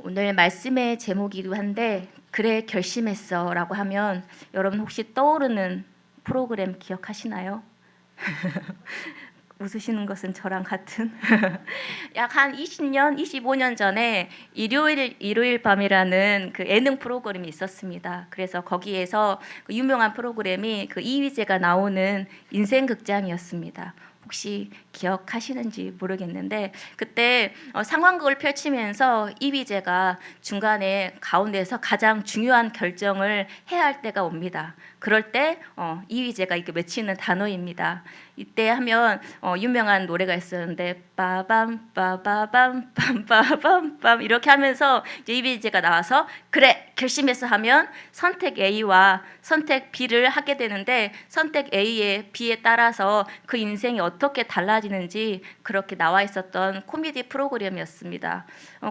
오늘 말씀의 제목이기도 한데 그래 결심했어 라고 하면 여러분 혹시 떠오르는 프로그램 기억하시나요? 웃으시는 것은 저랑 같은 약 한 20년, 25년 전에 일요일 밤이라는 그 예능 프로그램이 있었습니다. 그래서 거기에서 그 유명한 프로그램이 그 이휘재가 나오는 인생극장이었습니다. 혹시 기억하시는지 모르겠는데 그때 상황극을 펼치면서 이휘재가 중간에 가운데서 가장 중요한 결정을 해야 할 때가 옵니다. 그럴 때 이휘재가 이렇게 외치는 단어입니다. 이때 하면 유명한 노래가 있었는데 빠밤 빠바밤 빰빠밤 이렇게 하면서 이제 이휘재가 나와서 그래 결심해서 하면 선택 A와 선택 B를 하게 되는데 선택 A에 B에 따라서 그 인생이 어떻게 달라지는지 그렇게 나와 있었던 코미디 프로그램이었습니다.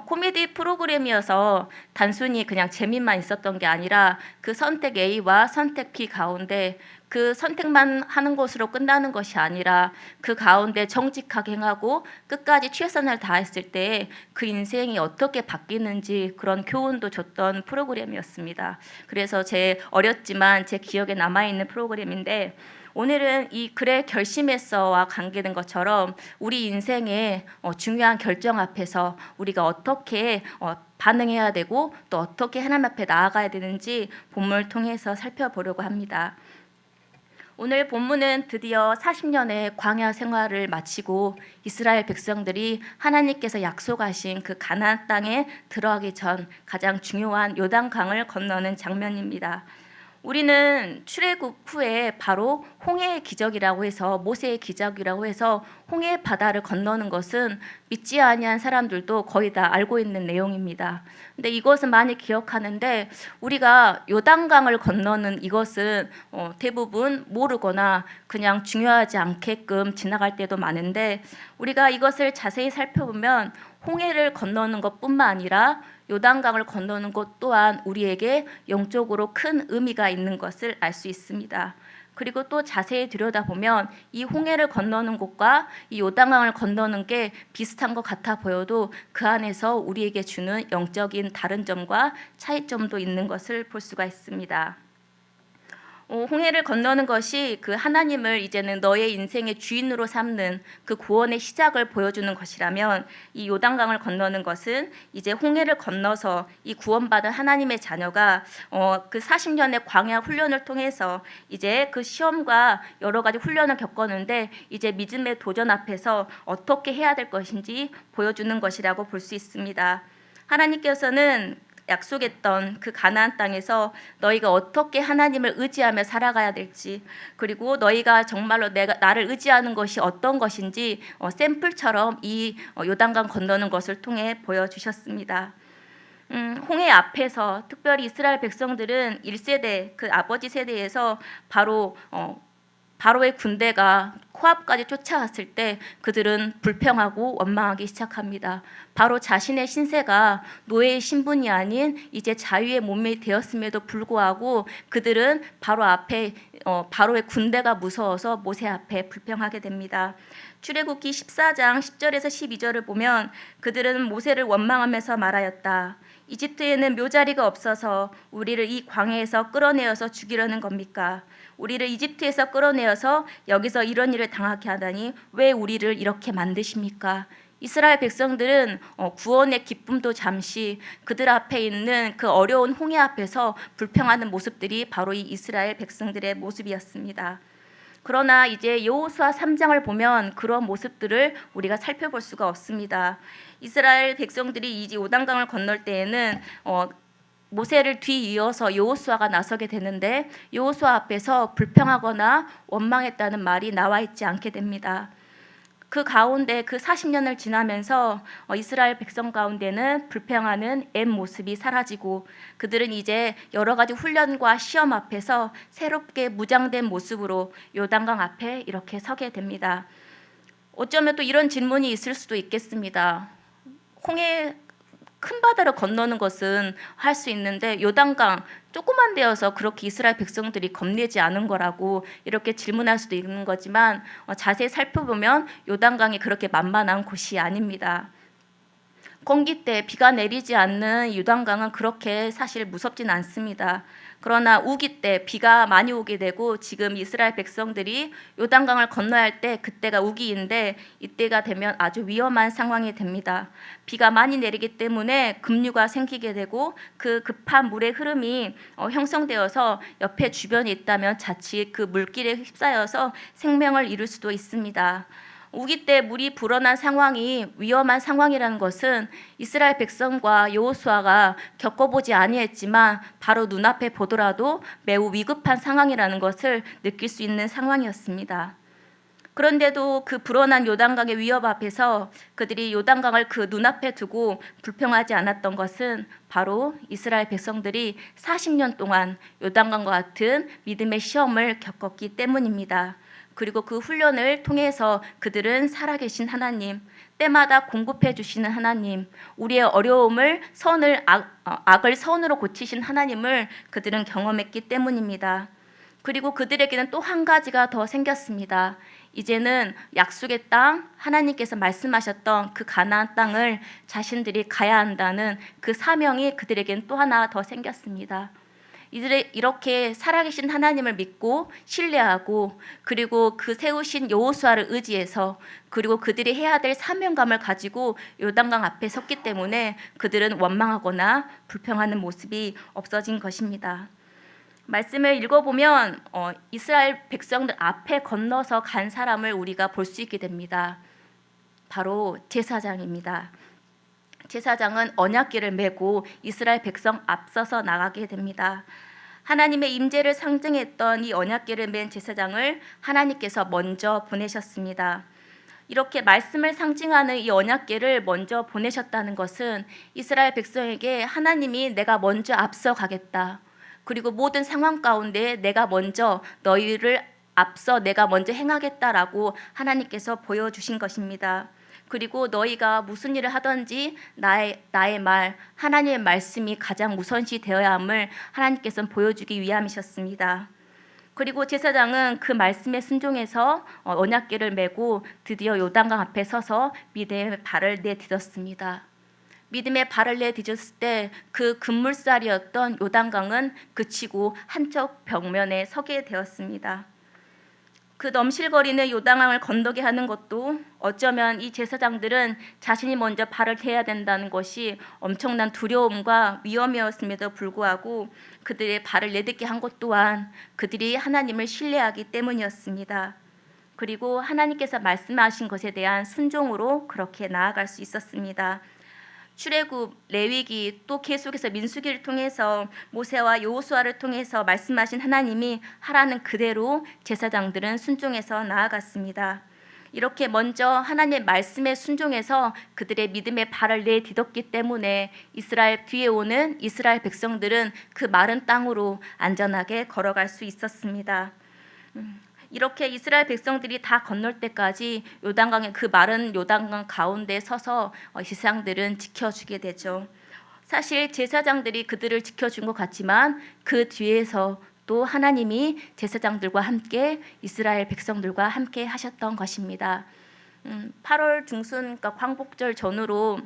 코미디 프로그램이어서 단순히 그냥 재미만 있었던 게 아니라 그 선택 A와 선택 B 가운데 그 선택만 하는 것으로 끝나는 것이 아니라 그 가운데 정직하게 행하고 끝까지 최선을 다했을 때 그 인생이 어떻게 바뀌는지 그런 교훈도 줬던 프로그램이었습니다. 그래서 제 어렸지만 제 기억에 남아있는 프로그램인데 오늘은 이 그래 결심했어와 관계된 것처럼 우리 인생의 중요한 결정 앞에서 우리가 어떻게 반응해야 되고 또 어떻게 하나님 앞에 나아가야 되는지 본문을 통해서 살펴보려고 합니다. 오늘 본문은 드디어 40년의 광야 생활을 마치고 이스라엘 백성들이 하나님께서 약속하신 그 가나안 땅에 들어가기 전 가장 중요한 요단강을 건너는 장면입니다. 우리는 출애굽 후에 바로 홍해의 기적이라고 해서 모세의 기적이라고 해서 홍해 바다를 건너는 것은 믿지 아니한 사람들도 거의 다 알고 있는 내용입니다. 근데 이것은 많이 기억하는데 우리가 요단강을 건너는 이것은 대부분 모르거나 그냥 중요하지 않게끔 지나갈 때도 많은데 우리가 이것을 자세히 살펴보면 홍해를 건너는 것뿐만 아니라 요단강을 건너는 것 또한 우리에게 영적으로 큰 의미가 있는 것을 알 수 있습니다. 그리고 또 자세히 들여다보면 이 홍해를 건너는 곳과 이 요단강을 건너는 게 비슷한 것 같아 보여도 그 안에서 우리에게 주는 영적인 다른 점과 차이점도 있는 것을 볼 수가 있습니다. 홍해를 건너는 것이 그 하나님을 이제는 너의 인생의 주인으로 삼는 그 구원의 시작을 보여주는 것이라면 이 요단강을 건너는 것은 이제 홍해를 건너서 이 구원받은 하나님의 자녀가 그 40년의 광야 훈련을 통해서 이제 그 시험과 여러 가지 훈련을 겪었는데 이제 믿음의 도전 앞에서 어떻게 해야 될 것인지 보여주는 것이라고 볼 수 있습니다. 하나님께서는 약속했던 그 가나안 땅에서 너희가 어떻게 하나님을 의지하며 살아가야 될지 그리고 너희가 정말로 나를 의지하는 것이 어떤 것인지 샘플처럼 이 요단강 건너는 것을 통해 보여주셨습니다. 홍해 앞에서 특별히 이스라엘 백성들은 1세대 그 아버지 세대에서 바로의 군대가 코앞까지 쫓아왔을 때 그들은 불평하고 원망하기 시작합니다. 바로 자신의 신세가 노예의 신분이 아닌 이제 자유의 몸이 되었음에도 불구하고 그들은 바로 앞에 바로의 군대가 무서워서 모세 앞에 불평하게 됩니다. 출애굽기 14장 10절에서 12절을 보면 그들은 모세를 원망하면서 말하였다. 이집트에는 묘자리가 없어서 우리를 이 광야에서 끌어내어서 죽이려는 겁니까? 우리를 이집트에서 끌어내어서 여기서 이런 일을 당하게 하다니 왜 우리를 이렇게 만드십니까? 이스라엘 백성들은 구원의 기쁨도 잠시 그들 앞에 있는 그 어려운 홍해 앞에서 불평하는 모습들이 바로 이 이스라엘 백성들의 모습이었습니다. 그러나 이제 여호수아 3장을 보면 그런 모습들을 우리가 살펴볼 수가 없습니다. 이스라엘 백성들이 이제 요단강을 건널 때에는 모세를 뒤이어서 여호수아가 나서게 되는데 여호수아 앞에서 불평하거나 원망했다는 말이 나와 있지 않게 됩니다. 그 가운데 그 40년을 지나면서 이스라엘 백성 가운데는 불평하는 옛 모습이 사라지고 그들은 이제 여러 가지 훈련과 시험 앞에서 새롭게 무장된 모습으로 요단강 앞에 이렇게 서게 됩니다. 어쩌면 또 이런 질문이 있을 수도 있겠습니다. 홍해 큰 바다를 건너는 것은 할 수 있는데 요단강 조그만 데여서 그렇게 이스라엘 백성들이 겁내지 않은 거라고 이렇게 질문할 수도 있는 거지만 자세히 살펴보면 요단강이 그렇게 만만한 곳이 아닙니다. 건기 때 비가 내리지 않는 요단강은 그렇게 사실 무섭진 않습니다. 그러나 우기 때 비가 많이 오게 되고 지금 이스라엘 백성들이 요단강을 건너야 할 때 그때가 우기인데 이때가 되면 아주 위험한 상황이 됩니다. 비가 많이 내리기 때문에 급류가 생기게 되고 그 급한 물의 흐름이 형성되어서 옆에 주변에 있다면 자칫 그 물길에 휩싸여서 생명을 잃을 수도 있습니다. 우기 때 물이 불어난 상황이 위험한 상황이라는 것은 이스라엘 백성과 여호수아가 겪어보지 아니했지만 바로 눈앞에 보더라도 매우 위급한 상황이라는 것을 느낄 수 있는 상황이었습니다. 그런데도 그 불어난 요단강의 위협 앞에서 그들이 요단강을 그 눈앞에 두고 불평하지 않았던 것은 바로 이스라엘 백성들이 40년 동안 요단강과 같은 믿음의 시험을 겪었기 때문입니다. 그리고 그 훈련을 통해서 그들은 살아계신 하나님, 때마다 공급해 주시는 하나님, 우리의 어려움을 악을 선으로 고치신 하나님을 그들은 경험했기 때문입니다. 그리고 그들에게는 또 한 가지가 더 생겼습니다. 이제는 약속의 땅, 하나님께서 말씀하셨던 그 가나안 땅을 자신들이 가야 한다는 그 사명이 그들에게는 또 하나 더 생겼습니다. 이들이 이렇게 살아계신 하나님을 믿고 신뢰하고 그리고 그 세우신 여호수아를 의지해서 그리고 그들이 해야 될 사명감을 가지고 요단강 앞에 섰기 때문에 그들은 원망하거나 불평하는 모습이 없어진 것입니다. 말씀을 읽어보면 이스라엘 백성들 앞에 건너서 간 사람을 우리가 볼 수 있게 됩니다. 바로 제사장입니다. 제사장은 언약궤를 메고 이스라엘 백성 앞서서 나가게 됩니다. 하나님의 임재를 상징했던 이 언약궤를 맨 제사장을 하나님께서 먼저 보내셨습니다. 이렇게 말씀을 상징하는 이 언약궤를 먼저 보내셨다는 것은 이스라엘 백성에게 하나님이 내가 먼저 앞서 가겠다. 그리고 모든 상황 가운데 내가 먼저 너희를 앞서 내가 먼저 행하겠다라고 하나님께서 보여주신 것입니다. 그리고 너희가 무슨 일을 하든지 나의 말, 하나님의 말씀이 가장 우선시 되어야 함을 하나님께서는 보여주기 위함이셨습니다. 그리고 제사장은 그 말씀에 순종해서 언약궤를 메고 드디어 요단강 앞에 서서 믿음의 발을 내딛었습니다. 믿음의 발을 내딛었을 때 그 급물살이었던 요단강은 그치고 한쪽 벽면에 서게 되었습니다. 그 넘실거리는 요단강을 건너게 하는 것도 어쩌면 이 제사장들은 자신이 먼저 발을 대야 된다는 것이 엄청난 두려움과 위험이었음에도 불구하고 그들의 발을 내딛게 한 것 또한 그들이 하나님을 신뢰하기 때문이었습니다. 그리고 하나님께서 말씀하신 것에 대한 순종으로 그렇게 나아갈 수 있었습니다. 출애굽, 레위기, 또 계속해서 민수기를 통해서 모세와 여호수아를 통해서 말씀하신 하나님이 하라는 그대로 제사장들은 순종해서 나아갔습니다. 이렇게 먼저 하나님의 말씀에 순종해서 그들의 믿음의 발을 내딛었기 때문에 이스라엘 뒤에 오는 이스라엘 백성들은 그 마른 땅으로 안전하게 걸어갈 수 있었습니다. 이렇게 이스라엘 백성들이 다 건널 때까지 요단강의 그 마른 요단강 가운데 서서 제사장들은 지켜주게 되죠. 사실 제사장들이 그들을 지켜준 것 같지만 그 뒤에서 또 하나님이 제사장들과 함께 이스라엘 백성들과 함께 하셨던 것입니다. 8월 중순 그러니까 광복절 전후로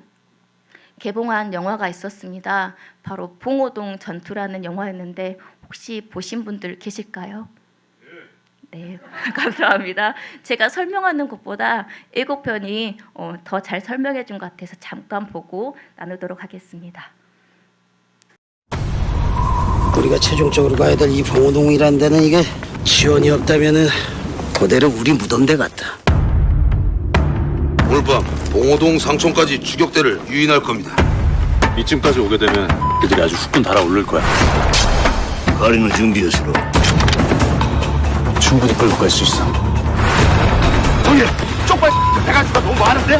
개봉한 영화가 있었습니다. 바로 봉오동 전투라는 영화였는데 혹시 보신 분들 계실까요? 네, 감사합니다. 제가 설명하는 것보다 예고편이 더 잘 설명해 준 것 같아서 잠깐 보고 나누도록 하겠습니다. 우리가 최종적으로 가야 될 이 봉오동이라는 데는 이게 지원이 없다면은 그대로 우리 무덤대 같다. 오늘 밤 봉오동 상촌까지 추격대를 유인할 겁니다. 이쯤까지 오게 되면 그들이 아주 후끈 달아오를 거야. 가리는 준비하시로. 충분히 끌고 갈 수 있어. 형님, 쪽발 대가지가 너무 많은데?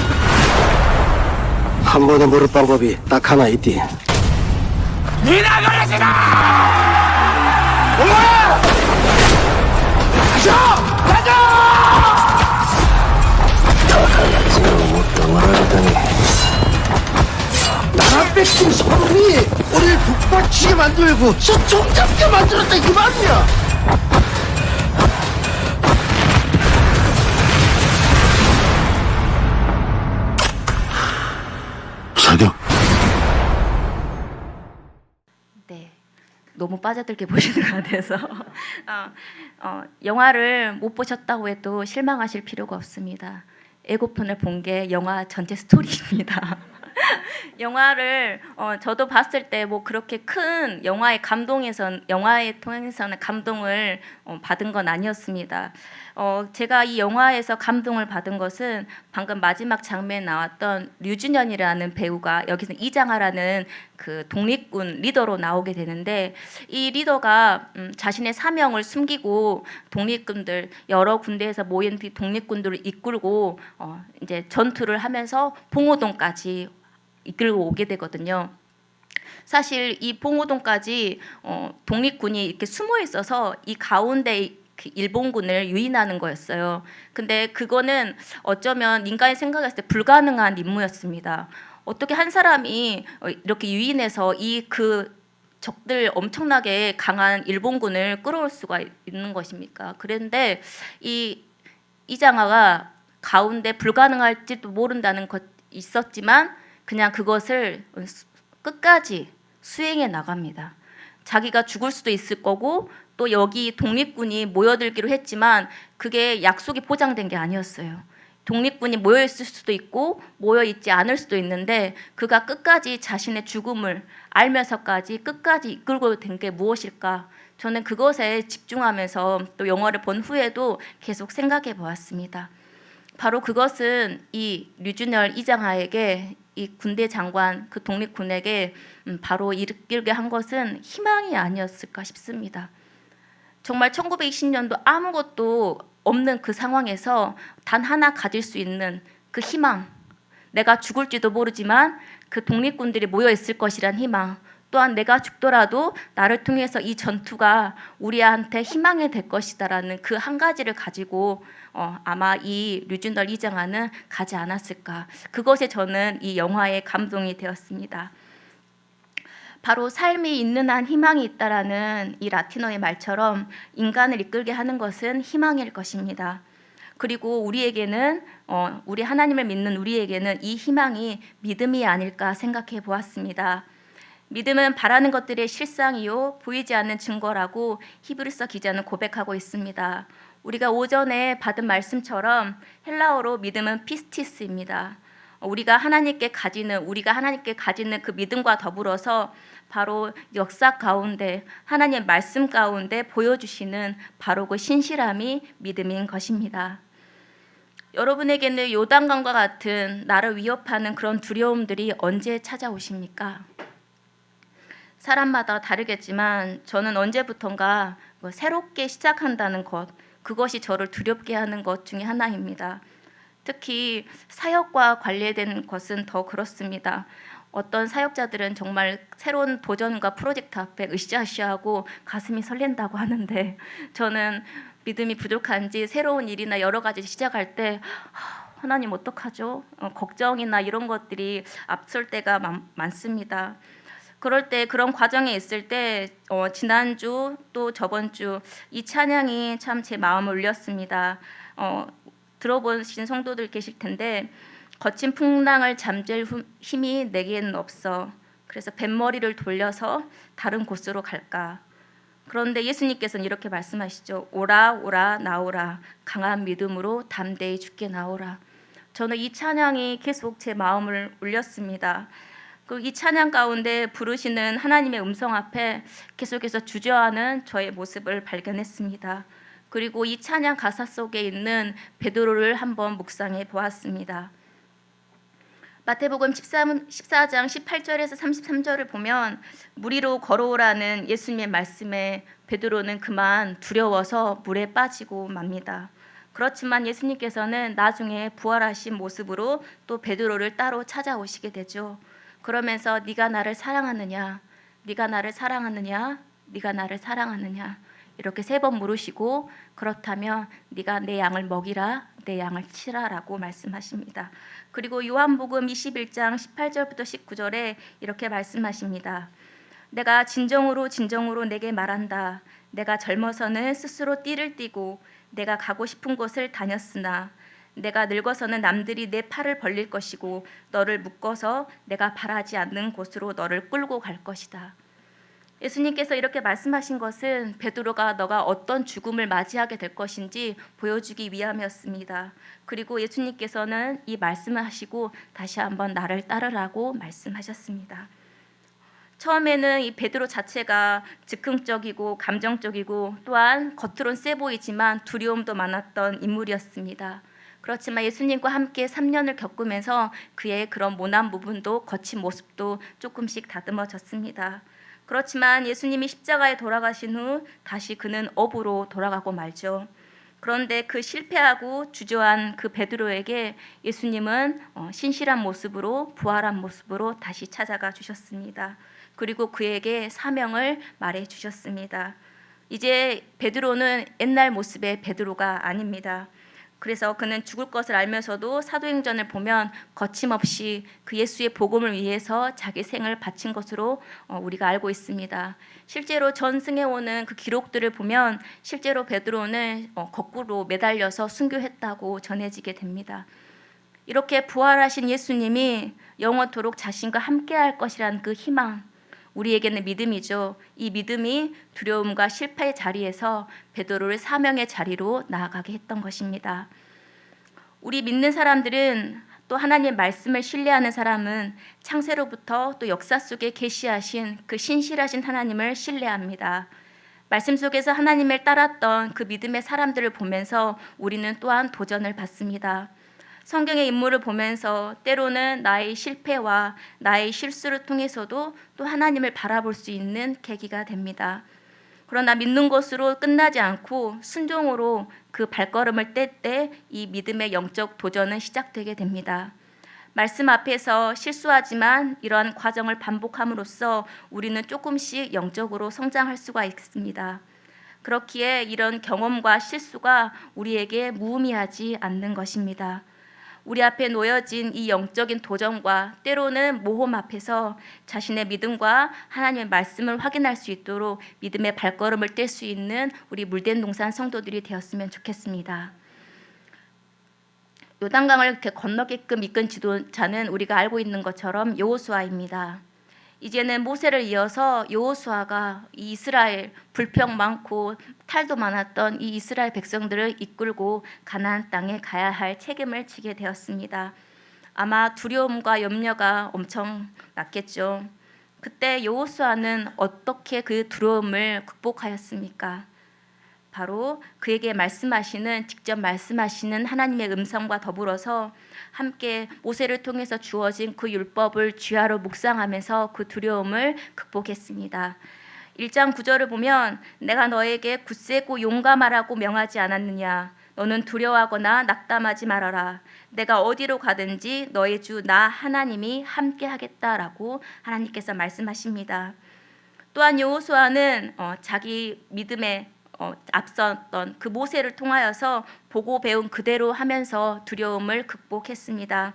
한 번에 모를 방법이 딱 하나 있디. 니나 그러시나! 엄마! 가자! 잘못 당하라니. 나라 백성 서른이 우리를 북받치게 만들고 저 종잡게 만들었다 이 말이야. 자격 너무 빠져들게 보시는 것 같아서 영화를 못 보셨다고 해도 실망하실 필요가 없습니다. 예고편을 본 게 영화 전체 스토리입니다. 영화를 저도 봤을 때 뭐 그렇게 큰 영화에 통해서는 감동을 받은 건 아니었습니다. 제가 이 영화에서 감동을 받은 것은 방금 마지막 장면에 나왔던 류준현이라는 배우가 여기서 이장하라는 그 독립군 리더로 나오게 되는데, 이 리더가 자신의 사명을 숨기고 독립군들 여러 군데에서 모인 독립군들을 이끌고 이제 전투를 하면서 봉오동까지 이끌고 오게 되거든요. 사실 이 봉오동까지 독립군이 이렇게 숨어 있어서 이 가운데 그 일본군을 유인하는 거였어요. 근데 그거는 어쩌면 인간이 생각했을 때 불가능한 임무였습니다. 어떻게 한 사람이 이렇게 유인해서 그 적들 엄청나게 강한 일본군을 끌어올 수가 있는 것입니까? 그런데 이장하가 가운데 불가능할지도 모른다는 것 있었지만 그냥 그것을 끝까지 수행해 나갑니다. 자기가 죽을 수도 있을 거고 또 여기 독립군이 모여들기로 했지만 그게 약속이 보장된 게 아니었어요. 독립군이 모여 있을 수도 있고 모여 있지 않을 수도 있는데 그가 끝까지 자신의 죽음을 알면서까지 끝까지 이끌고 된 게 무엇일까? 저는 그것에 집중하면서 또 영화를 본 후에도 계속 생각해 보았습니다. 바로 그것은 이 류준열 이장하에게 이 군대 장관 그 독립군에게 바로 이끌게 한 것은 희망이 아니었을까 싶습니다. 정말 1920년도 아무것도 없는 그 상황에서 단 하나 가질 수 있는 그 희망, 내가 죽을지도 모르지만 그 독립군들이 모여 있을 것이란 희망, 또한 내가 죽더라도 나를 통해서 이 전투가 우리한테 희망이 될 것이다라는 그 한 가지를 가지고 아마 이 류준열 이장하는 가지 않았을까. 그것에 저는 이 영화에 감동이 되었습니다. 바로 삶이 있는 한 희망이 있다라는 이 라틴어의 말처럼 인간을 이끌게 하는 것은 희망일 것입니다. 그리고 우리에게는 우리 하나님을 믿는 우리에게는 이 희망이 믿음이 아닐까 생각해 보았습니다. 믿음은 바라는 것들의 실상이요 보이지 않는 증거라고 히브리서 기자는 고백하고 있습니다. 우리가 오전에 받은 말씀처럼 헬라어로 믿음은 피스티스입니다. 우리가 하나님께 가지는 그 믿음과 더불어서 바로 역사 가운데 하나님의 말씀 가운데 보여주시는 바로 그 신실함이 믿음인 것입니다. 여러분에게는 요단강과 같은 나를 위협하는 그런 두려움들이 언제 찾아오십니까? 사람마다 다르겠지만 저는 언제부턴가 새롭게 시작한다는 것, 그것이 저를 두렵게 하는 것 중에 하나입니다. 특히 사역과 관련된 것은 더 그렇습니다. 어떤 사역자들은 정말 새로운 도전과 프로젝트 앞에 으쌰으쌰하고 가슴이 설렌다고 하는데 저는 믿음이 부족한지 새로운 일이나 여러 가지 시작할 때 하나님 어떡하죠? 걱정이나 이런 것들이 앞설 때가 많습니다. 그럴 때 그런 과정에 있을 때 지난주 또 저번 주 이 찬양이 참 제 마음을 울렸습니다. 들어보신 성도들 계실 텐데 거친 풍랑을 잠재울 힘이 내게는 없어. 그래서 뱃머리를 돌려서 다른 곳으로 갈까. 그런데 예수님께서는 이렇게 말씀하시죠. 오라 오라 나오라 강한 믿음으로 담대히 주께 나오라. 저는 이 찬양이 계속 제 마음을 울렸습니다. 이 찬양 가운데 부르시는 하나님의 음성 앞에 계속해서 주저하는 저의 모습을 발견했습니다. 그리고 이 찬양 가사 속에 있는 베드로를 한번 묵상해 보았습니다. 마태복음 14장 18절에서 33절을 보면 물 위로 걸어오라는 예수님의 말씀에 베드로는 그만 두려워서 물에 빠지고 맙니다. 그렇지만 예수님께서는 나중에 부활하신 모습으로 또 베드로를 따로 찾아오시게 되죠. 그러면서 네가 나를 사랑하느냐, 네가 나를 사랑하느냐, 네가 나를 사랑하느냐 이렇게 3번 물으시고 그렇다면 네가 내 양을 먹이라, 내 양을 치라라고 말씀하십니다. 그리고 요한복음 21장 18절부터 19절에 이렇게 말씀하십니다. 내가 진정으로 내게 말한다. 내가 젊어서는 스스로 띠를 띠고 내가 가고 싶은 곳을 다녔으나 내가 늙어서는 남들이 내 팔을 벌릴 것이고 너를 묶어서 내가 바라지 않는 곳으로 너를 끌고 갈 것이다. 예수님께서 이렇게 말씀하신 것은 베드로가 너가 어떤 죽음을 맞이하게 될 것인지 보여주기 위함이었습니다. 그리고 예수님께서는 이 말씀을 하시고 다시 한번 나를 따르라고 말씀하셨습니다. 처음에는 이 베드로 자체가 즉흥적이고 감정적이고 또한 겉으론 세 보이지만 두려움도 많았던 인물이었습니다. 그렇지만 예수님과 함께 3년을 겪으면서 그의 그런 모난 부분도 거친 모습도 조금씩 다듬어졌습니다. 그렇지만 예수님이 십자가에 돌아가신 후 다시 그는 업으로 돌아가고 말죠. 그런데 그 실패하고 주저한 그 베드로에게 예수님은 신실한 모습으로 부활한 모습으로 다시 찾아가 주셨습니다. 그리고 그에게 사명을 말해 주셨습니다. 이제 베드로는 옛날 모습의 베드로가 아닙니다. 그래서 그는 죽을 것을 알면서도 사도행전을 보면 거침없이 그 예수의 복음을 위해서 자기 생을 바친 것으로 우리가 알고 있습니다. 실제로 전승에 오는 그 기록들을 보면 실제로 베드로는 거꾸로 매달려서 순교했다고 전해지게 됩니다. 이렇게 부활하신 예수님이 영원토록 자신과 함께할 것이라는 그 희망, 우리에게는 믿음이죠. 이 믿음이 두려움과 실패의 자리에서 베드로를 사명의 자리로 나아가게 했던 것입니다. 우리 믿는 사람들은 또 하나님의 말씀을 신뢰하는 사람은 창세로부터 또 역사 속에 계시하신 그 신실하신 하나님을 신뢰합니다. 말씀 속에서 하나님을 따랐던 그 믿음의 사람들을 보면서 우리는 또한 도전을 받습니다. 성경의 인물을 보면서 때로는 나의 실패와 나의 실수를 통해서도 또 하나님을 바라볼 수 있는 계기가 됩니다. 그러나 믿는 것으로 끝나지 않고 순종으로 그 발걸음을 뗄 때 이 믿음의 영적 도전은 시작되게 됩니다. 말씀 앞에서 실수하지만 이러한 과정을 반복함으로써 우리는 조금씩 영적으로 성장할 수가 있습니다. 그렇기에 이런 경험과 실수가 우리에게 무의미하지 않는 것입니다. 우리 앞에 놓여진 이 영적인 도전과 때로는 모험 앞에서 자신의 믿음과 하나님의 말씀을 확인할 수 있도록 믿음의 발걸음을 뗄 수 있는 우리 물된 동산 성도들이 되었으면 좋겠습니다. 요단강을 이렇게 건너게끔 이끈 지도자는 우리가 알고 있는 것처럼 여호수아입니다. 이제는 모세를 이어서 여호수아가 이 이스라엘 불평 많고 탈도 많았던 이 이스라엘 백성들을 이끌고 가나안 땅에 가야 할 책임을 지게 되었습니다. 아마 두려움과 염려가 엄청 났겠죠. 그때 여호수아는 어떻게 그 두려움을 극복하였습니까? 바로 그에게 직접 말씀하시는 하나님의 음성과 더불어서 함께 모세를 통해서 주어진 그 율법을 주야로 묵상하면서 그 두려움을 극복했습니다. 1장 9절을 보면 내가 너에게 굳세고 용감하라고 명하지 않았느냐. 너는 두려워하거나 낙담하지 말아라. 내가 어디로 가든지 너의 주 나 하나님이 함께 하겠다라고 하나님께서 말씀하십니다. 또한 여호수아는 자기 믿음에 앞섰던 그 모세를 통하여서 보고 배운 그대로 하면서 두려움을 극복했습니다.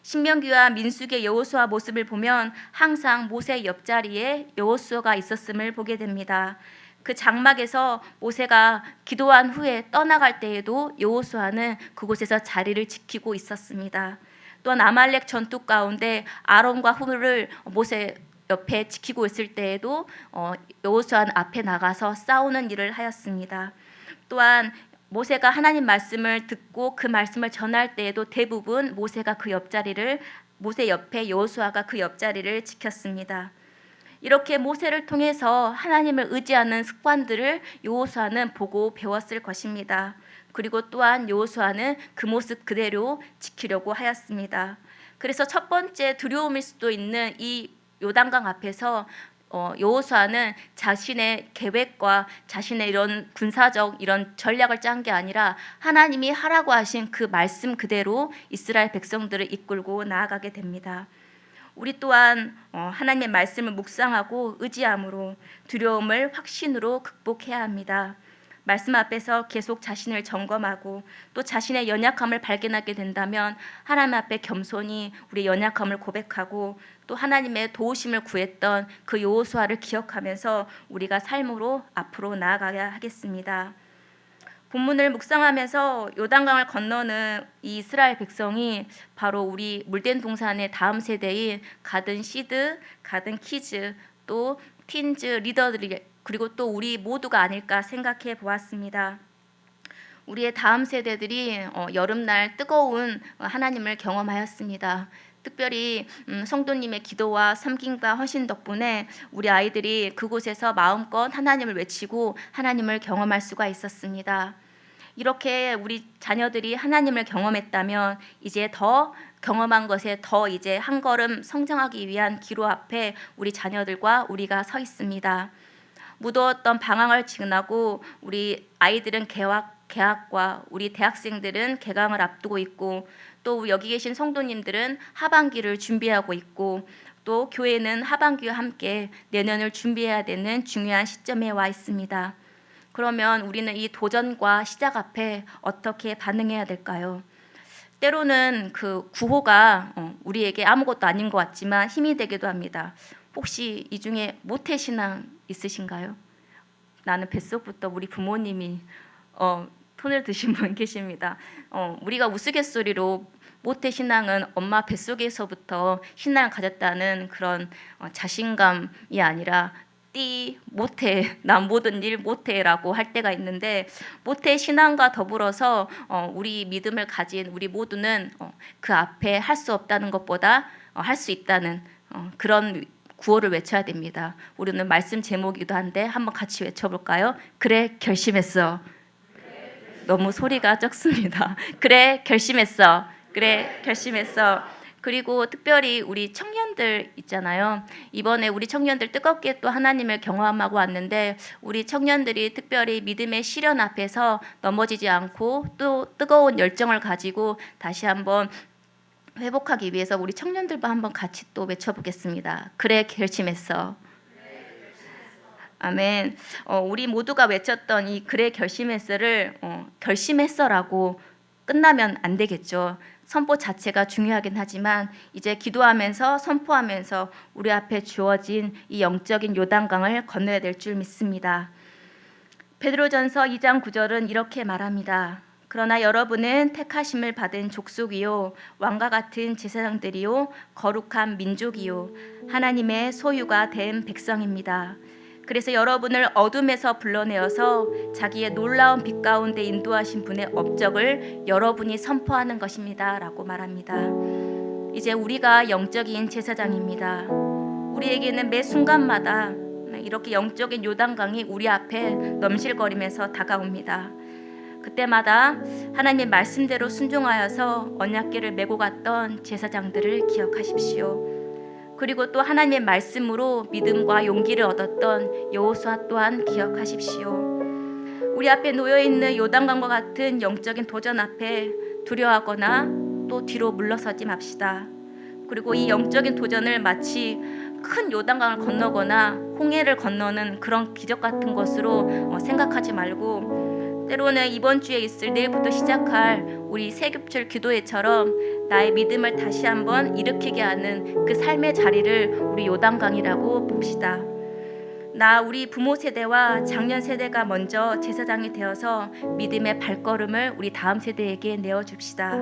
신명기와 민수기의 여호수아 모습을 보면 항상 모세 옆자리에 여호수아가 있었음을 보게 됩니다. 그 장막에서 모세가 기도한 후에 떠나갈 때에도 여호수아는 그곳에서 자리를 지키고 있었습니다. 또한 아말렉 전투 가운데 아론과 훌을 모세 옆에 지키고 있을 때에도 여호수아는 앞에 나가서 싸우는 일을 하였습니다. 또한 모세가 하나님 말씀을 듣고 그 말씀을 전할 때에도 대부분 모세 옆에 여호수아가 그 옆자리를 지켰습니다. 이렇게 모세를 통해서 하나님을 의지하는 습관들을 여호수아는 보고 배웠을 것입니다. 그리고 또한 여호수아는 그 모습 그대로 지키려고 하였습니다. 그래서 첫 번째 두려움일 수도 있는 이 요단강 앞에서 여호수아는 자신의 계획과 자신의 이런 군사적 이런 전략을 짠 게 아니라 하나님이 하라고 하신 그 말씀 그대로 이스라엘 백성들을 이끌고 나아가게 됩니다. 우리 또한 하나님의 말씀을 묵상하고 의지함으로 두려움을 확신으로 극복해야 합니다. 말씀 앞에서 계속 자신을 점검하고 또 자신의 연약함을 발견하게 된다면 하나님 앞에 겸손히 우리의 연약함을 고백하고 또 하나님의 도우심을 구했던 그 여호수아를 기억하면서 우리가 삶으로 앞으로 나아가야 하겠습니다. 본문을 묵상하면서 요단강을 건너는 이 이스라엘 백성이 바로 우리 물된 동산의 다음 세대인 가든 시드, 가든 키즈 또 틴즈 리더들이 그리고 또 우리 모두가 아닐까 생각해 보았습니다. 우리의 다음 세대들이 여름날 뜨거운 하나님을 경험하였습니다. 특별히 성도님의 기도와 섬김과 헌신 덕분에 우리 아이들이 그곳에서 마음껏 하나님을 외치고 하나님을 경험할 수가 있었습니다. 이렇게 우리 자녀들이 하나님을 경험했다면 이제 더 경험한 것에 더 이제 한 걸음 성장하기 위한 기로 앞에 우리 자녀들과 우리가 서 있습니다. 무더웠던 방학을 지나고 우리 아이들은 개학과 우리 대학생들은 개강을 앞두고 있고 또 여기 계신 성도님들은 하반기를 준비하고 있고 또 교회는 하반기와 함께 내년을 준비해야 되는 중요한 시점에 와 있습니다. 그러면 우리는 이 도전과 시작 앞에 어떻게 반응해야 될까요? 때로는 그 구호가 우리에게 아무것도 아닌 것 같지만 힘이 되기도 합니다. 혹시 이 중에 모태신앙 있으신가요? 나는 뱃속부터 우리 부모님이 손을 드신 분 계십니다. 우리가 우스갯소리로 모태신앙은 엄마 뱃속에서부터 신앙을 가졌다는 그런 자신감이 아니라 모태, 난 모든 일 모태라고 할 때가 있는데 모태 신앙과 더불어서 우리 믿음을 가진 우리 모두는 그 앞에 할 수 없다는 것보다 할 수 있다는 그런 구호를 외쳐야 됩니다. 우리는 말씀 제목이기도 한데 한번 같이 외쳐볼까요? 그래 결심했어. 너무 소리가 적습니다. 그래 결심했어. 그래 결심했어. 그리고 특별히 우리 청년들 있잖아요. 이번에 우리 청년들 뜨겁게 또 하나님을 경험하고 왔는데 우리 청년들이 특별히 믿음의 시련 앞에서 넘어지지 않고 또 뜨거운 열정을 가지고 다시 한번 회복하기 위해서 우리 청년들과 한번 같이 또 외쳐보겠습니다. 그래 결심했어. 아멘. 우리 모두가 외쳤던 이 그래 결심했어를 결심했어라고 끝나면 안 되겠죠. 선포 자체가 중요하긴 하지만 이제 기도하면서 선포하면서 우리 앞에 주어진 이 영적인 요단강을 건너야 될 줄 믿습니다. 베드로전서 2장 9절은 이렇게 말합니다. 그러나 여러분은 택하심을 받은 족속이요 왕과 같은 제사장들이요 거룩한 민족이요 하나님의 소유가 된 백성입니다. 그래서 여러분을 어둠에서 불러내어서 자기의 놀라운 빛 가운데 인도하신 분의 업적을 여러분이 선포하는 것입니다 라고 말합니다. 이제 우리가 영적인 제사장입니다. 우리에게는 매 순간마다 이렇게 영적인 요단강이 우리 앞에 넘실거리면서 다가옵니다. 그때마다 하나님 말씀대로 순종하여서 언약궤를 메고 갔던 제사장들을 기억하십시오. 그리고 또 하나님의 말씀으로 믿음과 용기를 얻었던 여호수아 또한 기억하십시오. 우리 앞에 놓여있는 요단강과 같은 영적인 도전 앞에 두려워하거나 또 뒤로 물러서지 맙시다. 그리고 이 영적인 도전을 마치 큰 요단강을 건너거나 홍해를 건너는 그런 기적 같은 것으로 생각하지 말고 때로는 이번 주에 있을 내일부터 시작할 우리 세급절 기도회처럼 나의 믿음을 다시 한번 일으키게 하는 그 삶의 자리를 우리 요단강이라고 봅시다. 우리 부모 세대와 장년 세대가 먼저 제사장이 되어서 믿음의 발걸음을 우리 다음 세대에게 내어줍시다.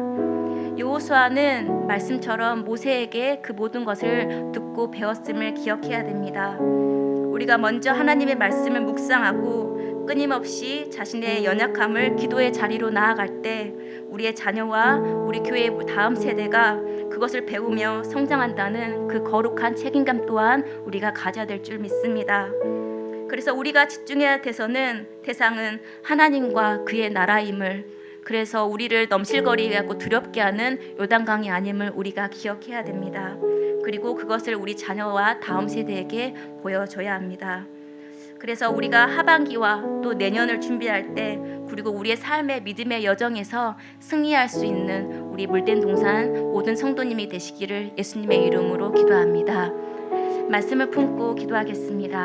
여호수아는 말씀처럼 모세에게 그 모든 것을 듣고 배웠음을 기억해야 됩니다. 우리가 먼저 하나님의 말씀을 묵상하고 끊임없이 자신의 연약함을 기도의 자리로 나아갈 때 우리의 자녀와 우리 교회의 다음 세대가 그것을 배우며 성장한다는 그 거룩한 책임감 또한 우리가 가져야 될 줄 믿습니다. 그래서 우리가 집중해야 대상은 하나님과 그의 나라임을, 그래서 우리를 넘실거리게 하고 두렵게 하는 요단강이 아님을 우리가 기억해야 됩니다. 그리고 그것을 우리 자녀와 다음 세대에게 보여줘야 합니다. 그래서 우리가 하반기와 또 내년을 준비할 때 그리고 우리의 삶의 믿음의 여정에서 승리할 수 있는 우리 물된 동산 모든 성도님이 되시기를 예수님의 이름으로 기도합니다. 말씀을 품고 기도하겠습니다.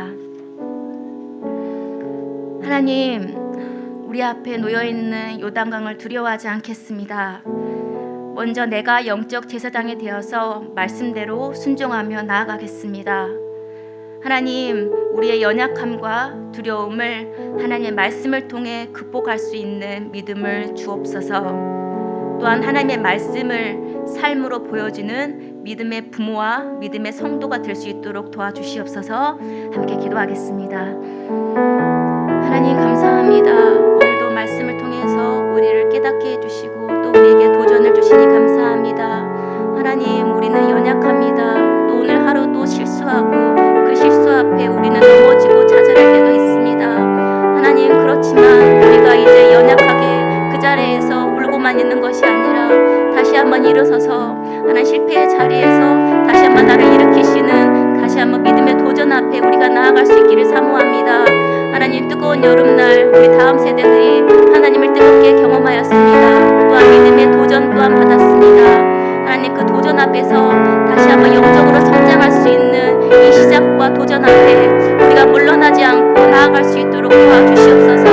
하나님, 우리 앞에 놓여있는 요단강을 두려워하지 않겠습니다. 먼저 내가 영적 제사장이 되어서 말씀대로 순종하며 나아가겠습니다. 하나님, 우리의 연약함과 두려움을 하나님의 말씀을 통해 극복할 수 있는 믿음을 주옵소서. 또한 하나님의 말씀을 삶으로 보여주는 믿음의 부모와 믿음의 성도가 될 수 있도록 도와주시옵소서. 함께 기도하겠습니다. 하나님 감사합니다. 오늘도 말씀을 통해서 우리를 깨닫게 해주시고 또 우리에게 도전을 주시니 감사합니다. 하나님, 우리는 연약합니다. 또 오늘 하루도 실수하고 그 실수 앞에 우리는 넘어지고 좌절할 때도 있습니다. 하나님, 그렇지만 우리가 이제 연약하게 그 자리에서 울고만 있는 것이 아니라 다시 한번 일어서서 하나님 실패의 자리에서 다시 한번 나를 일으키시는 다시 한번 믿음의 도전 앞에 우리가 나아갈 수 있기를 사모합니다. 하나님, 뜨거운 여름날 우리 다음 세대들이 하나님을 뜨겁게 경험하였습니다. 또한 믿음의 도전 또한 받았습니다. 하나님, 그 도전 앞에서 다시 한번 영적으로 성장할 수 있는 이 시작과 도전 앞에 우리가 물러나지 않고 나아갈 수 있도록 도와주시옵소서.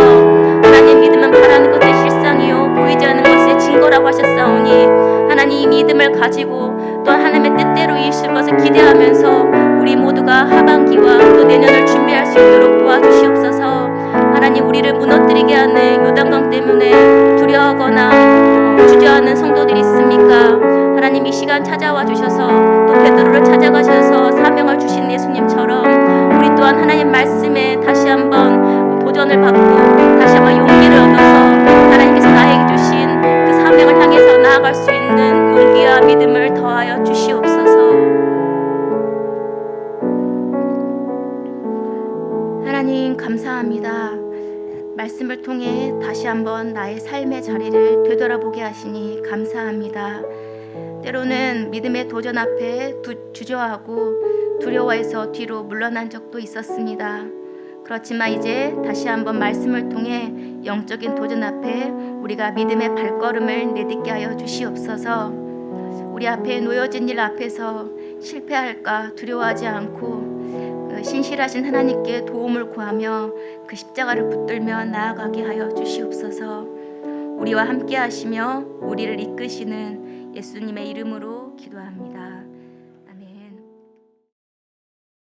하나님, 믿음은 바라는 것의 실상이요 보이지 않는 것의 증거라고 하셨사오니 하나님, 이 믿음을 가지고 또 하나님의 뜻대로 이루실 것을 기대하면서 우리 모두가 하반기와 또 내년을 준비할 수 있도록 도와주시옵소서. 하나님, 우리를 무너뜨리게 하는 요단강 때문에 두려워하거나 주저하는 성도들이 있습니까? 하나님, 이 시간 찾아와 주셔서 또 베드로를 찾아가셔서 사명을 주신 예수님처럼 우리 또한 하나님 말씀에 다시 한번 도전을 받고 다시 한번 용기를 얻어서 하나님께서 나에게 주신 그 사명을 향해서 나아갈 수 있는 용기와 믿음을 더하여 주시옵소서. 하나님 감사합니다. 말씀을 통해 다시 한번 나의 삶의 자리를 되돌아보게 하시니 감사합니다. 때로는 믿음의 도전 앞에 주저하고 두려워해서 뒤로 물러난 적도 있었습니다. 그렇지만 이제 다시 한번 말씀을 통해 영적인 도전 앞에 우리가 믿음의 발걸음을 내딛게 하여 주시옵소서. 우리 앞에 놓여진 일 앞에서 실패할까 두려워하지 않고 신실하신 하나님께 도움을 구하며 그 십자가를 붙들며 나아가게 하여 주시옵소서. 우리와 함께 하시며 우리를 이끄시는 예수님의 이름으로 기도합니다.